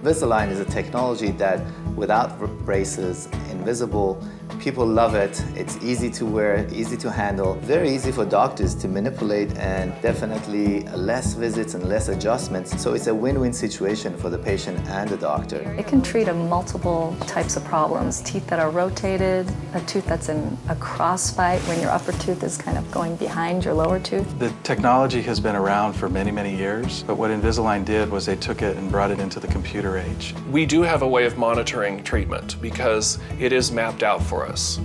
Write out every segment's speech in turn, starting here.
Invisalign is a technology that, without braces, invisible, people love it. It's easy to wear, easy to handle, very easy for doctors to manipulate, and definitely less visits and less adjustments. So it's a win-win situation for the patient and the doctor. It can treat multiple types of problems. Teeth that are rotated, a tooth that's in a crossbite when your upper tooth is kind of going behind your lower tooth. The technology has been around for many, many years, but what Invisalign did was they took it and brought it into the computer age. We do have a way of monitoring treatment because it is mapped out for us.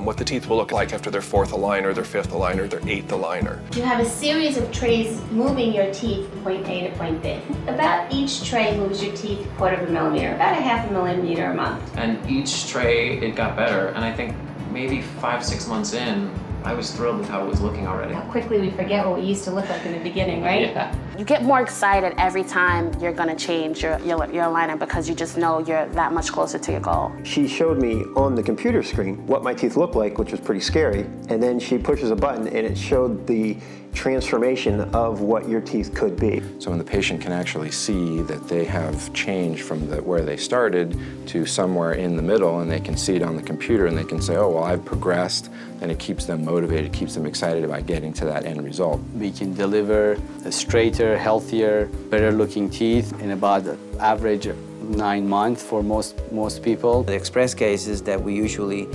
What the teeth will look like after their 4th aligner, their 5th aligner, their 8th aligner. You have a series of trays moving your teeth point A to point B. About each tray moves your teeth 1/4 millimeter, about 1/2 millimeter a month. And each tray, it got better, and I think maybe 5-6 months in, I was thrilled with how it was looking already. How quickly we forget what we used to look like in the beginning, right? Yeah. You get more excited every time you're going to change your aligner because you just know you're that much closer to your goal. She showed me on the computer screen what my teeth looked like, which was pretty scary, and then she pushes a button and it showed the transformation of what your teeth could be. So when the patient can actually see that they have changed from where they started to somewhere in the middle, and they can see it on the computer and they can say, oh, well, I've progressed, and it keeps them motivated, keeps them excited about getting to that end result. We can deliver a straighter, healthier, better looking teeth in about average 9 months for most people. The express cases that we usually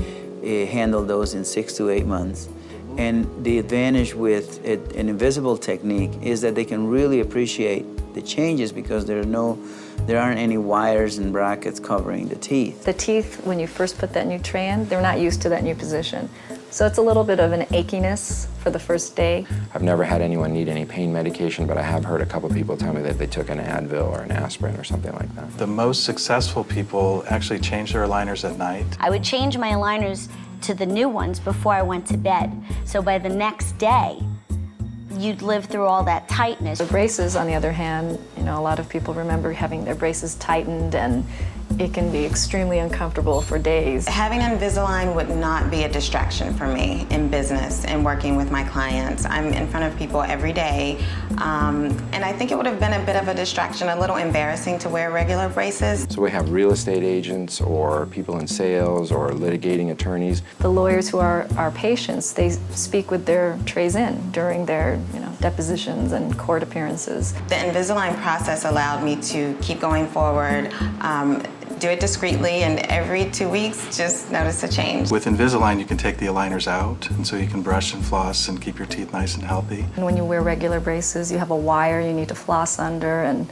handle those in 6 to 8 months. And the advantage with an invisible technique is that they can really appreciate the changes because there aren't any wires and brackets covering the teeth. The teeth, when you first put that new tray in, they're not used to that new position. So it's a little bit of an achiness for the first day. I've never had anyone need any pain medication, but I have heard a couple people tell me that they took an Advil or an aspirin or something like that. The most successful people actually change their aligners at night. I would change my aligners to the new ones before I went to bed. So by the next day, you'd live through all that tightness. The braces, on the other hand, you know, a lot of people remember having their braces tightened, and it can be extremely uncomfortable for days. Having Invisalign would not be a distraction for me in business and working with my clients. I'm in front of people every day, and I think it would have been a bit of a distraction, a little embarrassing to wear regular braces. So we have real estate agents or people in sales or litigating attorneys. The lawyers who are our patients, they speak with their trays in during their depositions and court appearances. The Invisalign process allowed me to keep going forward, do it discreetly, and every 2 weeks just notice a change. With Invisalign, you can take the aligners out, and so you can brush and floss and keep your teeth nice and healthy. And when you wear regular braces, you have a wire you need to floss under, and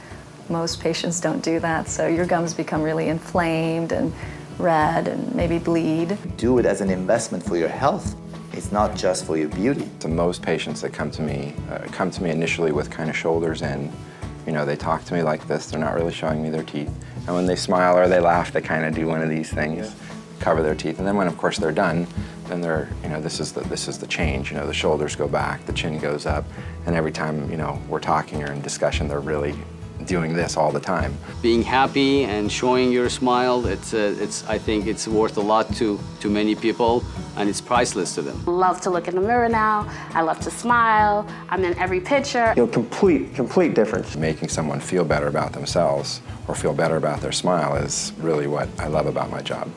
most patients don't do that, so your gums become really inflamed and red and maybe bleed. Do it as an investment for your health. It's not just for your beauty. So most patients that come to me initially with kind of shoulders in. They talk to me like this. They're not really showing me their teeth. And when they smile or they laugh, they kind of do one of these things, cover their teeth. And then when, of course, they're done, then they're, this is the change. The shoulders go back, the chin goes up, and every time, we're talking or in discussion, they're really doing this all the time. Being happy and showing your smile, I think it's worth a lot to many people, and it's priceless to them. I love to look in the mirror now. I love to smile. I'm in every picture. Complete difference. Making someone feel better about themselves or feel better about their smile is really what I love about my job.